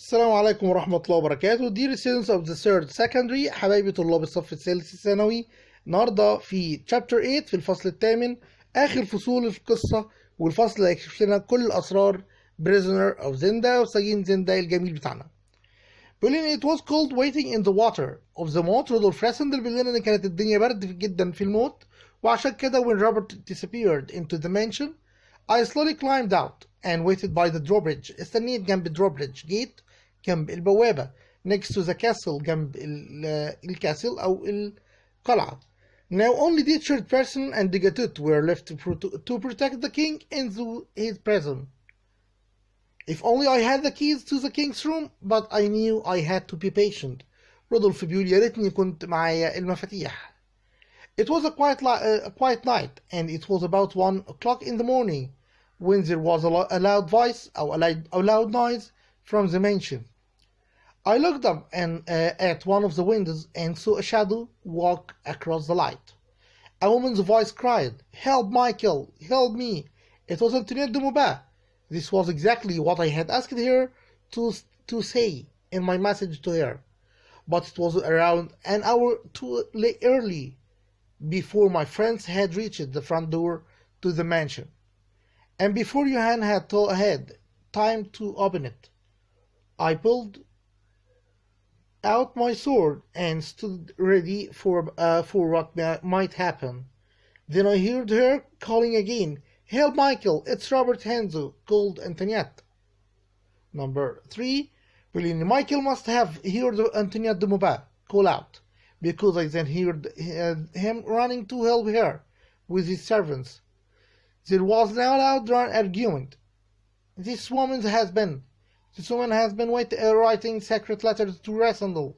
السلام عليكم ورحمة الله وبركاته. Dear students of the third secondary، حبايبي طلاب الصف الثالث الثانوي. النهاردة في chapter 8 في الفصل الثامن، آخر فصول القصة، والفصل اللي هيكشف لنا كل الأسرار prisoner of Zenda وسجين زندا الجميل بتاعنا. بيقول لنا it was cold waiting in the water of the moat. رودولف راسندل بيقول لنا إن كانت الدنيا برد جدا في الموت، وعشان كده when Robert disappeared into the mansion I slowly climbed out and waited by the drawbridge. استنيت جنب drawbridge gate، جنب البوابة next to the castle، جنب الكاسل أو القلعة. Now only the third person and the gatut were left to protect the king into his prison. If only I had the keys to the king's room, but I knew I had to be patient. رودولف بيقول يا ريتني كنت معايا المفاتيح. It was a quiet night, and it was about 1 o'clock in the morning when there was a loud voice or a loud noise from the mansion. I looked up at one of the windows and saw a shadow walk across the light. A woman's voice cried, "Help, Michael! Help me!" It was Antoinette de Maubert. This was exactly what I had asked her to say in my message to her, but it was around an hour too early before my friends had reached the front door to the mansion, and before Johann had time to open it. I pulled out my sword and stood ready for what might happen. Then I heard her calling again, "Help, Michael! It's Robert Henzo!" called Antoinette. Number 3. Michael must have heard Antoinette de Maubert call out, because I then heard him running to help her with his servants. There was now a loud argument. This woman has been writing secret letters to Rasandel.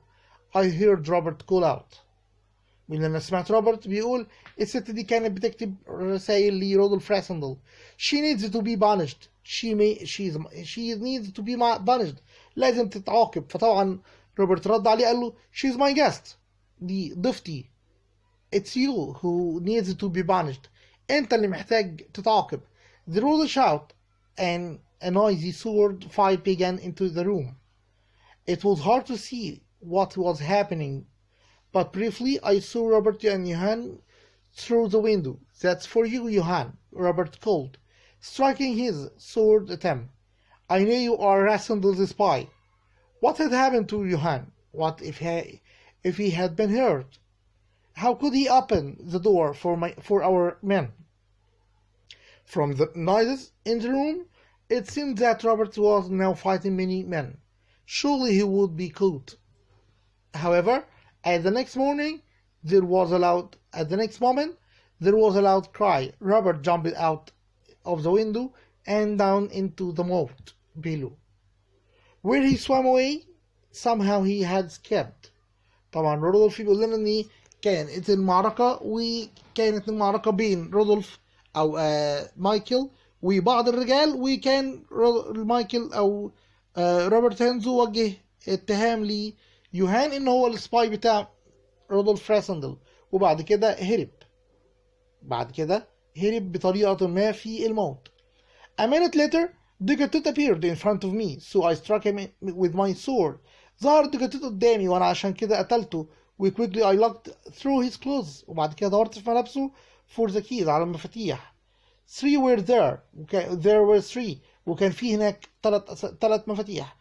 I heard Robert call out. من لما سمعت روبرت بيقول الست دي كانت بتكتب رسائل لرودولف راسندل. She needs to be punished. She needs to be punished. لازم تتعاقب. فطبعا روبرت رد عليه قال له she's my guest. دي ضيفتي. It's you who needs to be punished. انت اللي محتاج تتعاقب. There was a shout and a noisy sword fight began into the room. It was hard to see what was happening, but briefly I saw Robert and Johann through the window. "That's for you, Johann," Robert called, striking his sword at him. "I know you are Rassendel's spy." What had happened to Johann? What if he had been hurt? How could he open the door for our men? From the noises in the room, it seemed that Robert was now fighting many men. Surely he would be caught. However, at the next moment, there was a loud cry. Robert jumped out of the window and down into the moat below, where he swam away. Somehow he had escaped. طبعا رودولف بيقول لنا ان كانت المعركة بين رودولف او مايكل وبعض الرجال، وكان مايكل او روبرت هينزو وجه اتهام ليوهان ان هو السباي بتاع رودولف راسندل، وبعد كده هرب بطريقة ما في الموت. A minute later, the gatut appeared in front of me, so I struck him with my sword. ظهر the قدامي وانا عشان كده قتلته. Quickly I looked through his clothes. وبعد كده دورت في ملابسه for the keys على المفاتيح. 3 were there. There were 3. وكان في هناك ثلاث مفاتيح.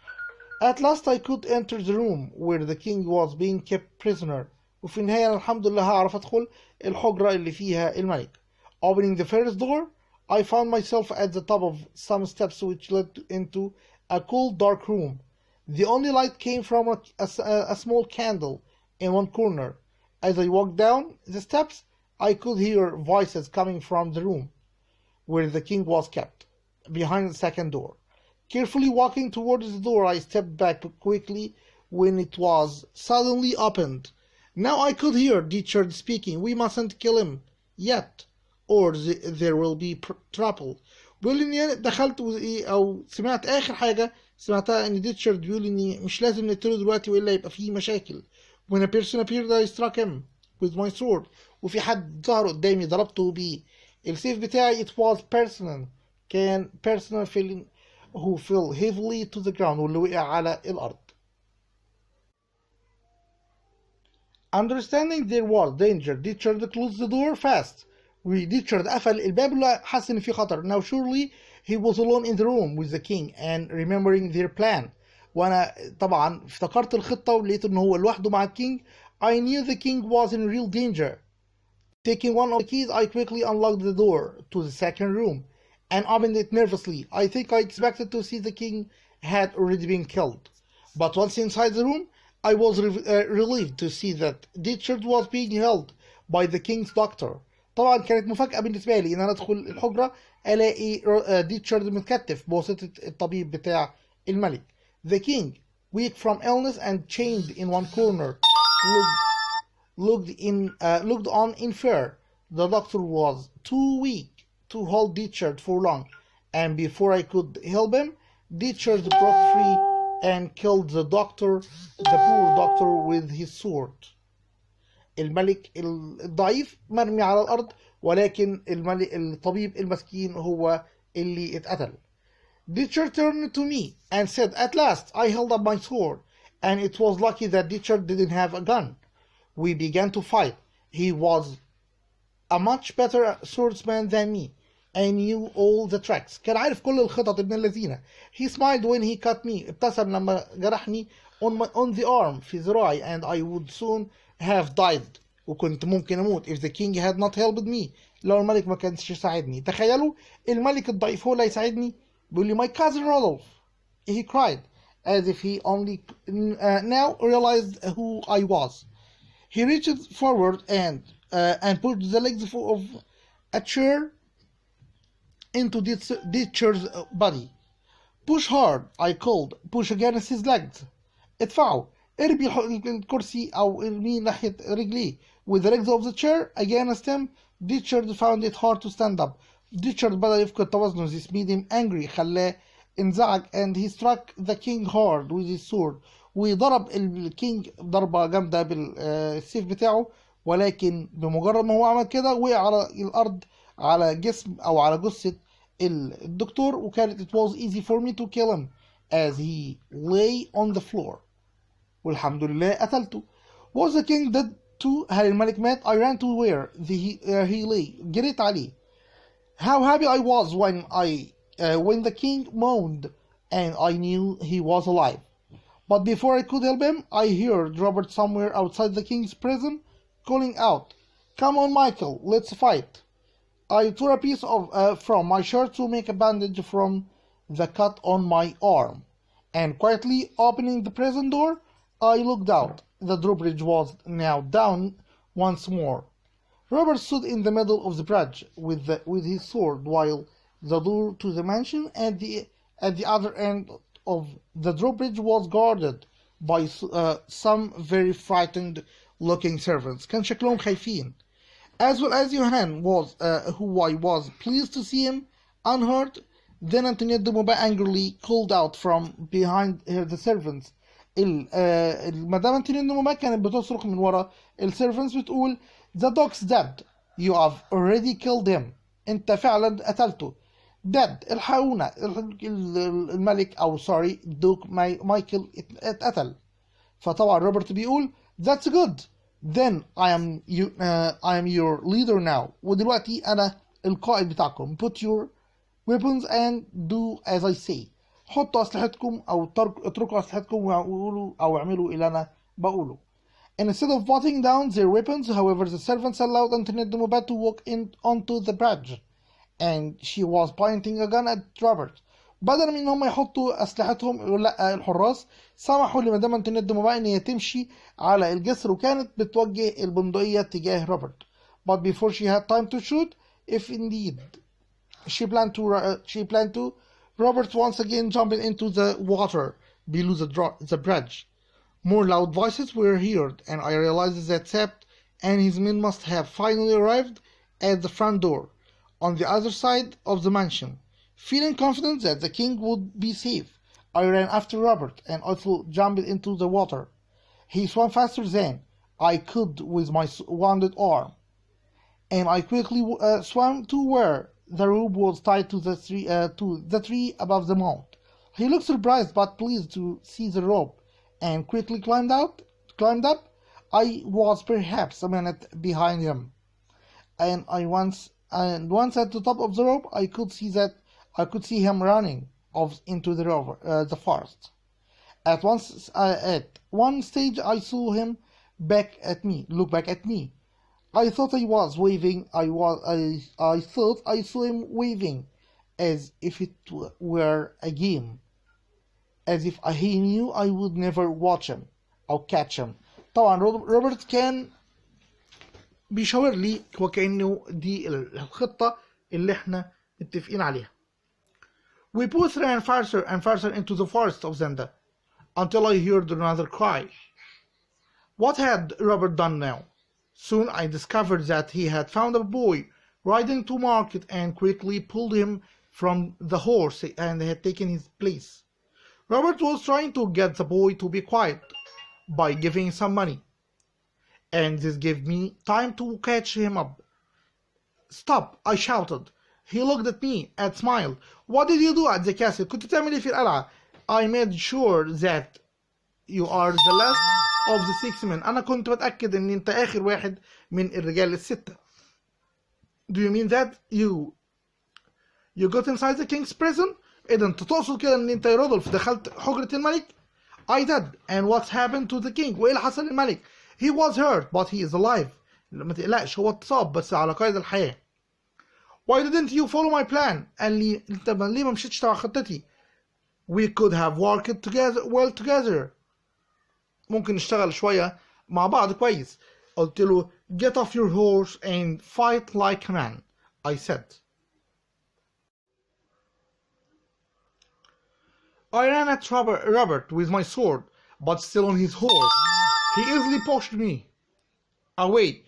At last I could enter the room where the king was being kept prisoner. وفي النهاية أنا الحمد لله هعرف أدخل الحجرة اللي فيها الملك. Opening the first door, I found myself at the top of some steps which led into a cool dark room. The only light came from a small candle in one corner. As I walked down the steps, I could hear voices coming from the room where the king was kept, behind the second door. Carefully walking towards the door, I stepped back quickly when it was suddenly opened. Now I could hear Dietrich speaking. "We mustn't kill him yet, or there will be trouble." بيقول إني دخلت أو سمعت آخر حاجة سمعتها إن ديتشارد بيقول إني مش لازم نقتله دلوقتي وإلا يبقى فيه مشاكل. When a person appeared, I struck him with my sword. وفي حد ظهر قدامي ضربته بالسيف بتاعي. It was personal. كان personal feeling. who fell heavily to the ground واللي وقع على الأرض. Understanding there was danger, Richard closed the door fast. Richard قفل الباب اللي حس إن في خطر. Now surely he was alone in the room with the king and remembering their plan. وأنا طبعا افتكرت الخطة ولقيت إن هو لوحده مع الكينج. I knew the king was in real danger. Taking one of the keys, I quickly unlocked the door to the second room and opened it nervously. I think I expected to see the king had already been killed. But once inside the room, I was relieved to see that Richard was being held by the king's doctor. طبعا كانت مفاجأة بالنسبة لي إن أنا أدخل الحجرة ألاقي ريتشارد متكتف بواسطة الطبيب بتاع الملك. The king, weak from illness and chained in one corner, looked on in fear. The doctor was too weak to hold Richard for long, and before I could help him, Richard broke free and killed the poor doctor with his sword. الملك الضعيف مرمي على الأرض ولكن الطبيب المسكين هو اللي اتقتل. Richard turned to me and said, "At last I held up my sword, and it was lucky that Richard didn't have a gun." We began to fight. He was a much better swordsman than me and knew all the tricks. كان عارف كل الخطط ابن الذين. He smiled when he cut me. ابتسم لما جرحني on the arm في ذراعي and I would soon have died. وكنت ممكن أموت if the king had not helped me. لو الملك ما كانش يساعدني. تخيلوا الملك الضعيف هو اللي يساعدني. بيقول لي my cousin Rodolph. He cried as if he only now realized who I was. He reached forward and pushed the legs of a chair into Richard's body. Push hard, I called. Push against his legs. ادفعوا. ارمي الكرسي أو ارميه ناحية رجليه. With the legs of the chair against him, Richard found it hard to stand up. Richard بدأ يفقد توازنه. This made him angry. خلاه انزعج and he struck the king hard with his sword. وضرب الكينج ضربة جامدة بالسيف بتاعه ولكن بمجرد ما هو عمل كده وقع على الأرض على جسم أو على جثة الدكتور وكانت it was easy for me to kill him as he lay on the floor. والحمد لله قتلته. Was the king dead too? هل الملك مات؟ I ran to where he lay. جريت عليه. How happy I was when the king moaned and I knew he was alive. But before I could help him, I heard Robert somewhere outside the king's prison calling out, "Come on, Michael, let's fight." I tore a piece from my shirt to make a bandage from the cut on my arm, and quietly opening the prison door, I looked out. The drawbridge was now down once more. Robert stood in the middle of the bridge with his sword, while the door to the mansion at the other end of the drawbridge was guarded by some very frightened looking servants. كان شكلهم خايفين. As well as Johann was, who I was pleased to see him unhurt. Then Antoinette de Maubert angrily called out from behind the servants. مدام أنتونيت دي موبا كانت بتصرخ من ورا السيرفنتس بتقول "The dog's dead. You have already killed him." أنت فعلا قتلته. dead. الحقونا. الملك أو sorry دوك مايكل اتقتل. فطبعا روبرت بيقول "That's good. Then I am your leader now. ودلوقتي أنا القائد بتاعكم. Put your weapons and do as I say. حطوا أسلحتكم أو اتركوا أسلحتكم وقولوا أو اعملوا اللي أنا بقوله. Instead of putting down their weapons, however, the servants allowed Antoinette de Maubert to walk onto the bridge, and she was pointing a gun at Robert. بدل من إنهم يحطوا أسلحتهم لا الحراس سمحوا لمدام أنتونيت دي موبا إن هي تمشي على الجسر وكانت بتوجه البندقية تجاه روبرت. But before she had time to shoot, if indeed she planned to, Robert once again jumped into the water below the bridge. More loud voices were heard, and I realized that Sept and his men must have finally arrived at the front door, on the other side of the mansion. Feeling confident that the king would be safe, I ran after Robert and also jumped into the water. He swam faster than I could with my wounded arm, and I quickly swam to where the rope was tied to the tree above the mound. He looked surprised but pleased to see the rope and quickly climbed up. I was perhaps a minute behind him, and once at the top of the rope I could see him running off into the forest. At one stage I saw him look back at me. I thought he was waving. I thought I saw him waving as if it were a game, as if he knew I would never watch him أو catch him. طبعا روبرت كان بيشاور لي وكأنه دي الخطة اللي احنا متفقين عليها. We both ran faster and faster into the forest of Zenda until I heard another cry. What had Robert done now? Soon I discovered that he had found a boy riding to market and quickly pulled him from the horse and had taken his place. Robert was trying to get the boy to be quiet by giving some money, and this gave me time to catch him up. Stop, I shouted. He looked at me and smiled. What did you do at the castle? كنت بتعمل ايه في القلعة? I made sure that you are the last of the 6 men. أنا كنت بتأكد إن أنت آخر واحد من الرجال الستة. Do you mean that you got inside the king's prison? إذا أنت تقصد كده إن أنت يا رودولف دخلت حجرة الملك؟ I did. And what happened to the king? وإيه اللي حصل للملك؟ He was hurt but he is alive. ما تقلقش هو اتصاب بس على قيد الحياة. Why didn't you follow my plan? قال لي أنت ليه ما مشيتش تبع خطتي؟ We could have worked together. ممكن نشتغل شوية مع بعض كويس. قلت له get off your horse and fight like a man. I said. I ran at Robert with my sword, but still on his horse. He easily pushed me away.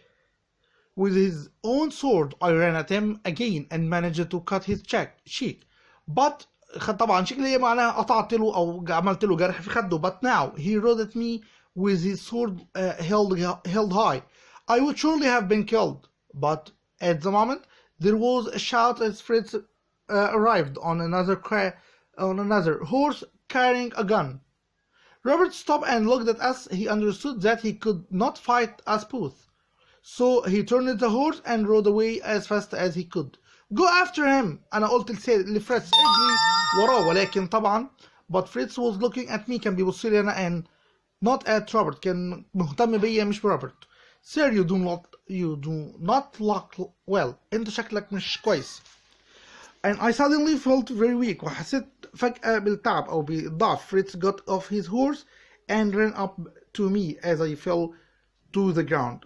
With his own sword, I ran at him again and managed to cut his cheek. But طبعا شيك اللي معناها قطعت له أو عملت له جرح في خده. But now he rode at me with his sword held high. I would surely have been killed. But at the moment, there was a shout as Fritz arrived on another horse carrying a gun. Robert stopped and looked at us. He understood that he could not fight us both. So he turned the horse and rode away as fast as he could. Go after him. أنا قلت لفريتز اجري وراه ولكن طبعا but Fritz was looking at me. كان بيبص لي أنا and not at Robert. كان مهتم بيا مش بروبرت. Sir, you do not look well. أنت شكلك مش كويس. And I suddenly felt very weak. وحسيت فجأة بالتعب أو بالضعف. Fritz got off his horse and ran up to me as I fell to the ground.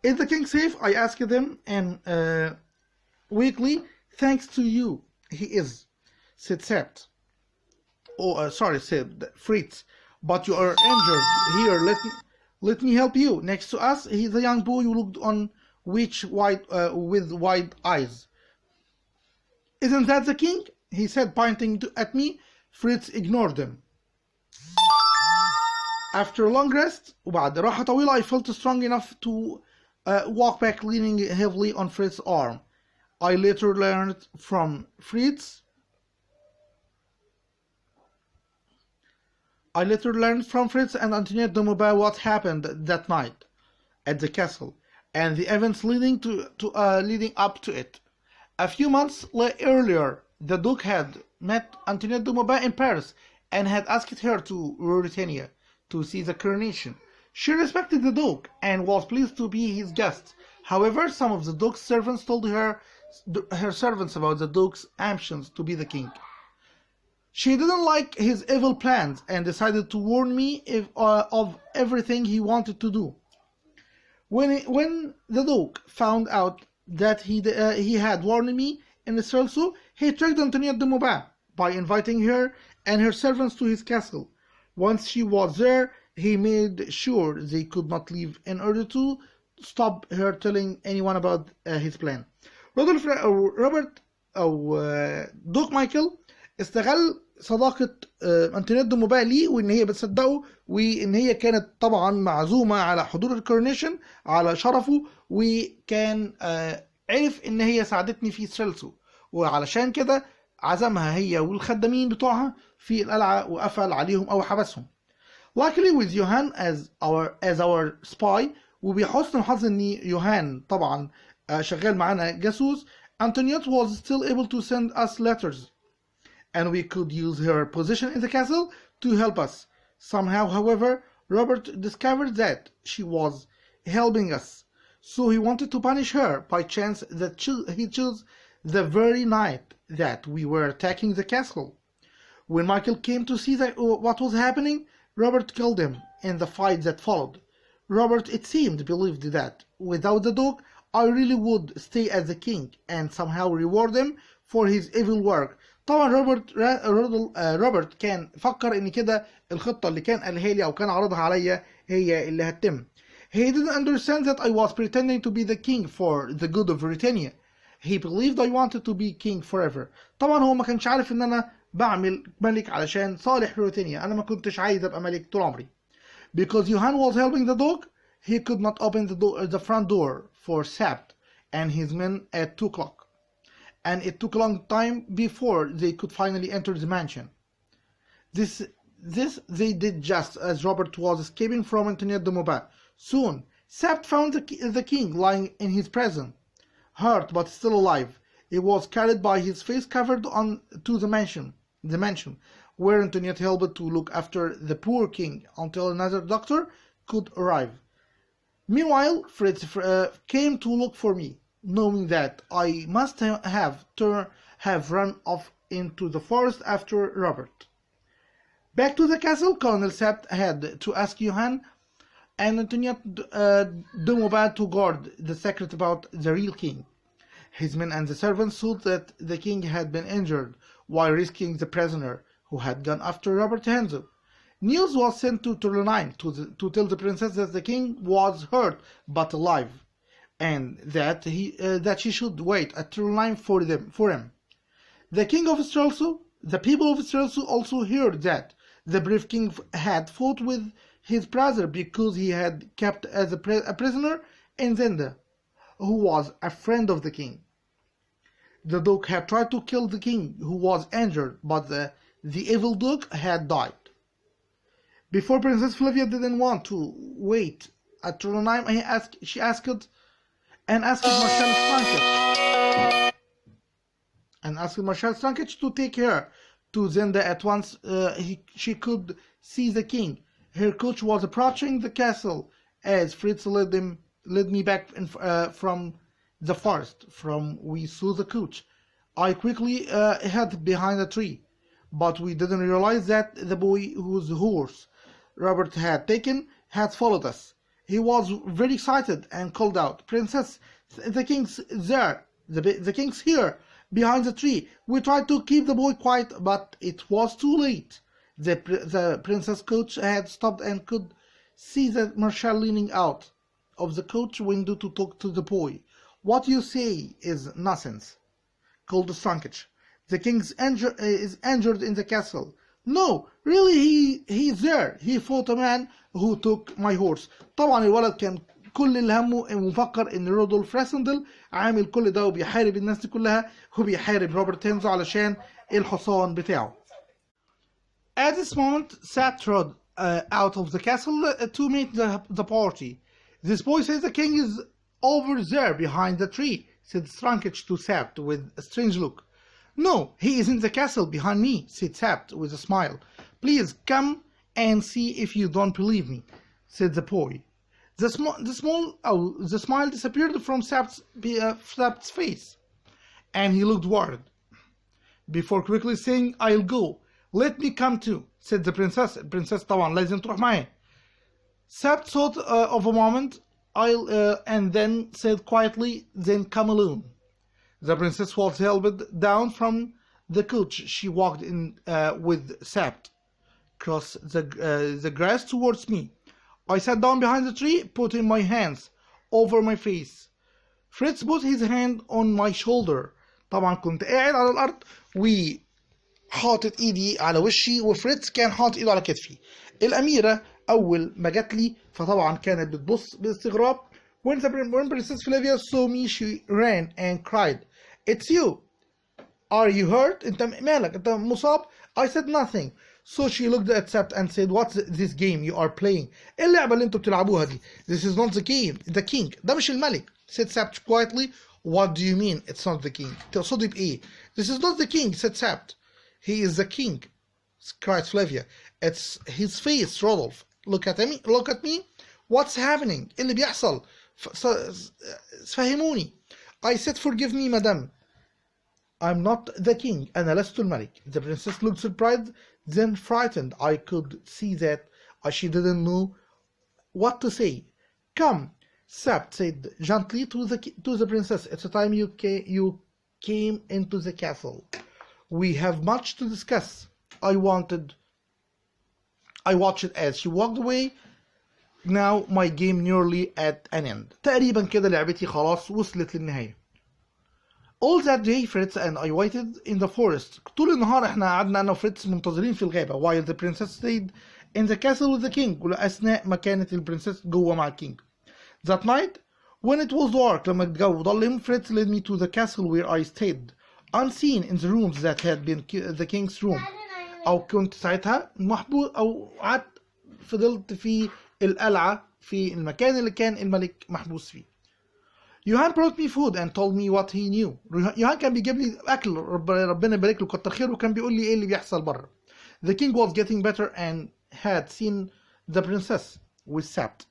Is the king safe? I asked him and weakly. Thanks to you, he is, said Fritz. But you are injured. Here, let me help you. Next to us, he's a young boy who looked on with wide eyes. Isn't that the king? He said, pointing at me. Fritz ignored him. After a long rest, وبعد راحة طويلة, I felt strong enough to walk back, leaning heavily on Fritz's arm. I later learned from Fritz and Antoinette de Maubert what happened that night at the castle and the events leading up to it. A few months earlier, the Duke had met Antoinette de Maubert in Paris and had asked her to Ruritania to see the coronation. She respected the Duke and was pleased to be his guest. However, some of the Duke's servants told her servants about the Duke's ambitions to be the king. She didn't like his evil plans and decided to warn me of everything he wanted to do. When the Duke found out that he had warned me in Strelso, he tricked Antoinette de Maubert by inviting her and her servants to his castle. Once she was there, he made sure they could not leave in order to stop her telling anyone about his plan. روبرت أو دوك مايكل استغل صداقة أنتونيت دو موبا ليه وإن هي بتصدقه وإن هي كانت طبعا معزومة على حضور الكورونيشن على شرفه وكان عرف إن هي ساعدتني في ستريلسو وعلشان كده عزمها هي والخدامين بتوعها في القلعة وقفل عليهم أو حبسهم. Luckily with Johan as our spy، وبحسن الحظ إن يوهان طبعا شغال معانا جاسوس، Antoinette was still able to send us letters and we could use her position in the castle to help us. Somehow, however, Robert discovered that she was helping us, so he wanted to punish her by chance that he chose the very night that we were attacking the castle. When Michael came to see what was happening, Robert killed him in the fight that followed. Robert, it seemed, believed that without the dog, I really would stay as the king and somehow reward him for his evil work. طبعا روبرت كان فكر ان كده الخطة اللي كان قالها لي او كان عرضها عليا هي اللي هتتم. He didn't understand that I was pretending to be the king for the good of Britannia. He believed I wanted to be king forever. طبعا هو ما كانش عارف ان انا بعمل ملك علشان صالح بريطانيا. انا ما كنتش عايز ابقى ملك طول عمري. Because Johan was helping the dog, he could not open the front door for Sabt and his men at 2 o'clock. And it took a long time before they could finally enter the mansion. This they did just as Robert was escaping from Antoinette de Maubin. Soon, Sabt found the king lying in his prison, hurt but still alive. He was carried by his face covered on to the mansion, where Antoinette helped to look after the poor king until another doctor could arrive. Meanwhile, Fritz came to look for me, knowing that I must have run off into the forest after Robert. Back to the castle, Colonel Sabt had to ask Johan and Antoinette de Maubin to guard the secret about the real king. His men and the servants thought that the king had been injured while rescuing the prisoner who had gone after Robert Henzo. News was sent to Tourlaine to tell the princess that the king was hurt but alive, and that she should wait at Tourlaine for him. The people of Strelso also heard that the brave king had fought with his brother because he had kept as a prisoner in Zenda, who was a friend of the king. The dog had tried to kill the king, who was injured, but the evil dog had died. Before Princess Flavia didn't want to wait at Tournai, she asked Marshal Strankich to take her to Zenda at once. She could see the king. Her coach was approaching the castle as Fritz led me back from the forest. We saw the coach. I quickly hid behind a tree, but we didn't realize that the boy whose horse Robert had taken had followed us. He was very excited and called out, "Princess, the king's there. The king's here, behind the tree." We tried to keep the boy quiet, but it was too late. The princess coach had stopped and could see the marshal leaning out of the coach window to talk to the boy. "What you say is nonsense," called Strankich. "The king is injured in the castle." "No, really he's there. He fought a man who took my horse." طبعا الولد كان كل اللي همه مفكر ان رودولف راسندل عامل كل ده وبيحارب الناس دي كلها وبيحارب روبرت هينزو علشان الحصان بتاعه. At this moment, Sabt rode out of the castle to meet the party. "This boy says the king is over there behind the tree," said Strankich to Sabt with a strange look. "No, he is in the castle behind me," said Sabt with a smile. "Please come and see if you don't believe me," said the boy. The smile disappeared from Sabt's face, and he looked worried. Before quickly saying, "I'll go, let me come too," said the princess. البرنسس طبعا لازم تروح معايا. Sabt thought of a moment, and then said quietly, "Then come alone." The princess was helped down from the coach. She walked in with Sabt across the grass towards me. I sat down behind the tree, putting my hands over my face. Fritz put his hand on my shoulder. طبعا كنت قاعد على الأرض وحاطط إيدي على وشي وفريتز كان حاطط إيده على كتفي. الأميرة أول ما جت لي فطبعا كانت بتبص باستغراب. When Princess Flavia saw me, she ran and cried, "It's you! Are you hurt? أنت مالك؟ أنت مصاب?" I said nothing. So she looked at Sept and said, "What's this game you are playing?" إيه اللعبة اللي انتوا بتلعبوها دي؟ "This is not the game, the king." ده مش الملك. Said Sept quietly. "What do you mean it's not the king?" تقصدي بإيه؟ "This is not the king," said Sept. "He is the king," cried Flavia. "It's his face, Rodolphe. Look at me, look at me. What's happening?" إيه اللي بيحصل؟ فهموني. I said, "Forgive me, madame. I'm not the king. أنا لست الملك." The princess looked surprised, then frightened. I could see that she didn't know what to say. "Come," Sept said gently to the princess. "It's time you came into the castle. We have much to discuss." I watched as she walked away. Now my game nearly at an end. تقريبا كده لعبتي خلاص وصلت للنهاية. All that day Fritz and I waited in the forest. طول النهار احنا قعدنا انا وفريتز منتظرين في الغابة while the princess stayed in the castle with the king. أثناء ما كانت البرنسس جوه مع الكينج. That night when it was dark لما الجو ضلم Fritz led me to the castle where I stayed unseen in the rooms that had been the king's room. أو كنت ساعتها محبوس أو قعدت فضلت في القلعة في المكان اللي كان الملك محبوس فيه. يوهان brought me food and told me what he knew. يوهان كان بيجيب لي أكل ربنا يبارك له كتر خيره وكان بيقول لي إيه اللي بيحصل بره. The king was getting better and had seen the princess with Sept.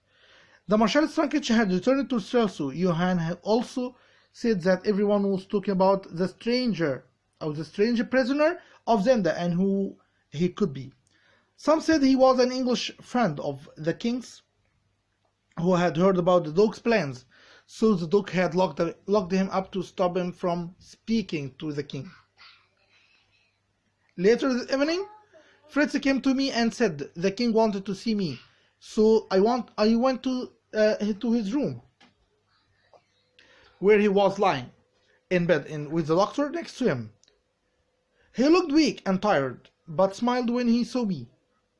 The Marshal Strankich had returned to Strelso. Johann had also said that everyone was talking about the strange prisoner of Zenda and who he could be. Some said he was an English friend of the king's who had heard about the dog's plans, so the dog had locked him up to stop him from speaking to the king. Later that evening, Fritz came to me and said the king wanted to see me, so I went to his room, where he was lying in bed with the doctor next to him. He looked weak and tired, but smiled when he saw me.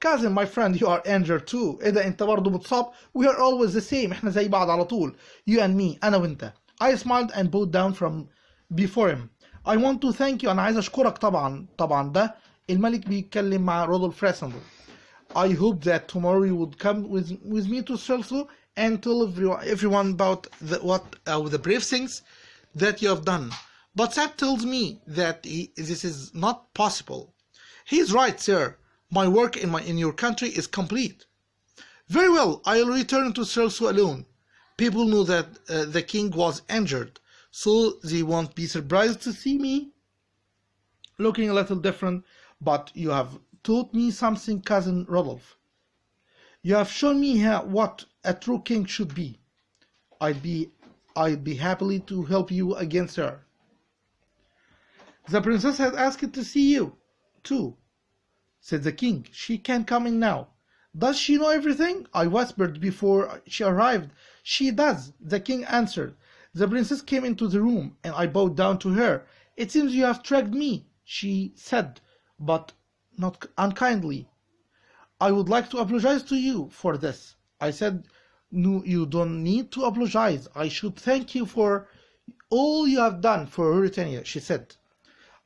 "Cousin, my friend, you are injured too." "إيه ده أنت برضه متصاب?" "We are always the same. إحنا زي بعض على طول. You and me. أنا وأنت." I smiled and bowed down from before him. "I want to thank you." أنا عايز أشكرك طبعا ده الملك بيتكلم مع رودولف فراسندل. "I hope that tomorrow you would come with me to Strelso and tell everyone about the brave things that you have done. But Sept tells me that this is not possible." "He is right, sir. My work in your country is complete." "Very well, I'll return to Strelso alone. People know that the king was injured, so they won't be surprised to see me looking a little different. But you have taught me something, cousin Rodolphe. You have shown me what a true king should be. I'd be happy to help you against her." "The princess had asked to see you, too," said the king. "She can come in now." "Does she know everything?" I whispered before she arrived. "She does," the king answered. The princess came into the room, and I bowed down to her. "It seems you have tricked me," she said, but not unkindly. "I would like to apologize to you for this." I said, "No, you don't need to apologize. I should thank you for all you have done for Mauritania," she said.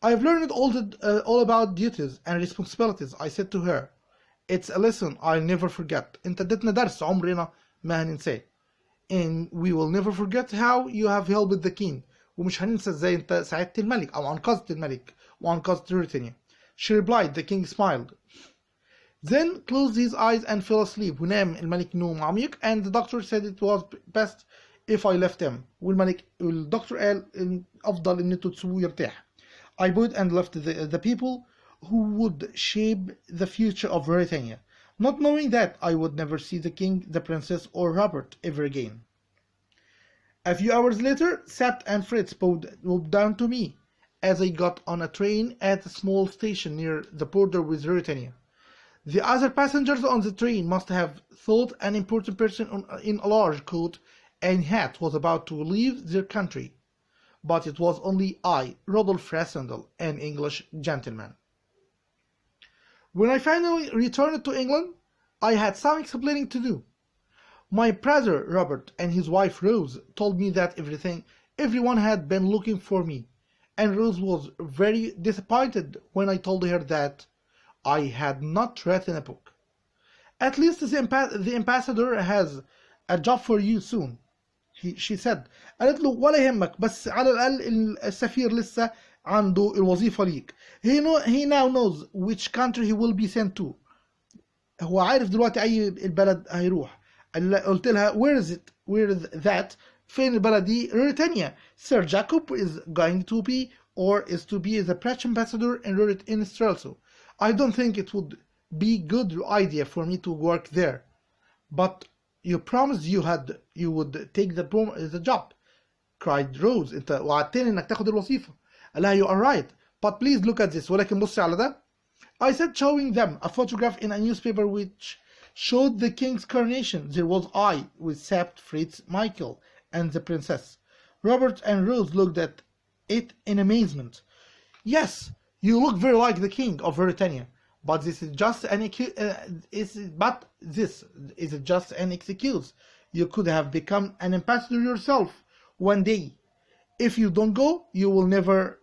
"I have learned all about duties and responsibilities," I said to her. "It's a lesson I'll never forget." انت اديتنا درس عمرنا ما هننساه. "And we will never forget how you have helped the king." ومش هننسى ازاي انت ساعدت الملك او انقذت الملك وانقذت موريتانيا. She replied. The king smiled, then closed his eyes and fell asleep. ونام الملك نوم عميق, and the doctor said it was best if I left him. والدكتور قال الافضل ان انتوا تسيبوه يرتاح. I bowed and left the people who would shape the future of Mauritania, not knowing that I would never see the king, the princess, or Robert ever again. A few hours later, Sept and Fritz bowed down to me as I got on a train at a small station near the border with Mauritania. The other passengers on the train must have thought an important person in a large coat and hat was about to leave their country. But it was only I, Rodolphe Frasendel, an English gentleman. When I finally returned to England, I had some explaining to do. My brother Robert and his wife Rose told me that everyone had been looking for me, and Rose was very disappointed when I told her that I had not written a book. At least the ambassador has a job for you soon. She said. قالت له ولا يهمك بس على الأقل السفير لسه عنده الوظيفة ليك. He now knows which country he will be sent to. هو عارف دلوقتي أي البلد هيروح. قلت لها where is that؟ فين البلد دي؟ Mauritania. Sir Jacob is going to be or is to be the French ambassador in Strelso. I don't think it would be good idea for me to work there. But you promised you would take the job. Cried Rose. انت وعدتني انك تاخد الوظيفة. قال لها you are right. But please look at this. ولكن بصي على ده. I said showing them a photograph in a newspaper which showed the king's coronation. There was I with Sapt Fritz Michael and the princess. Robert and Rose looked at it in amazement. Yes, you look very like the king of Mauritania. But this is just an excuse. You could have become an ambassador yourself one day. If you don't go, you will never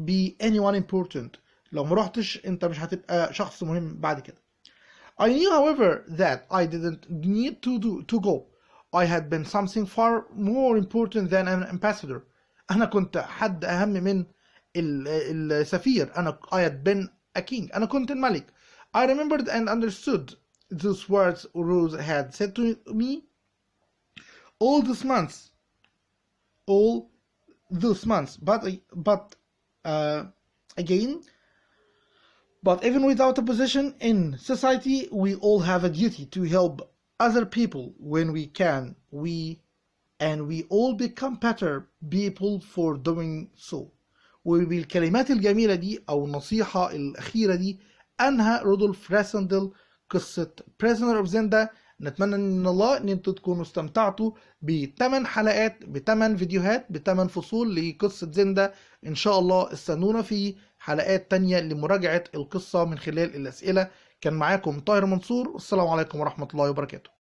be anyone important. لو ما رحتش انت مش هتبقى شخص مهم بعد كده. I knew, however, that I didn't need to go. I had been something far more important than an ambassador. أنا كنت حد أهم من السفير. I had been a king. أنا كنت الملك. I remembered and understood those words Rose had said to me all those months. But even without a position in society, we all have a duty to help other people when we can. We all become better people for doing so. وبالكلمات الجميلة دي أو النصيحة الأخيرة دي أنهى رودولف راسندل قصة Prisoner of Zenda. نتمنى من الله ان انتوا تكونوا استمتعتوا ب8 حلقات ب8 فيديوهات ب8 فصول لقصة زندا. ان شاء الله استنونا في حلقات تانية لمراجعة القصة من خلال الأسئلة. كان معاكم طاهر منصور والسلام عليكم ورحمة الله وبركاته.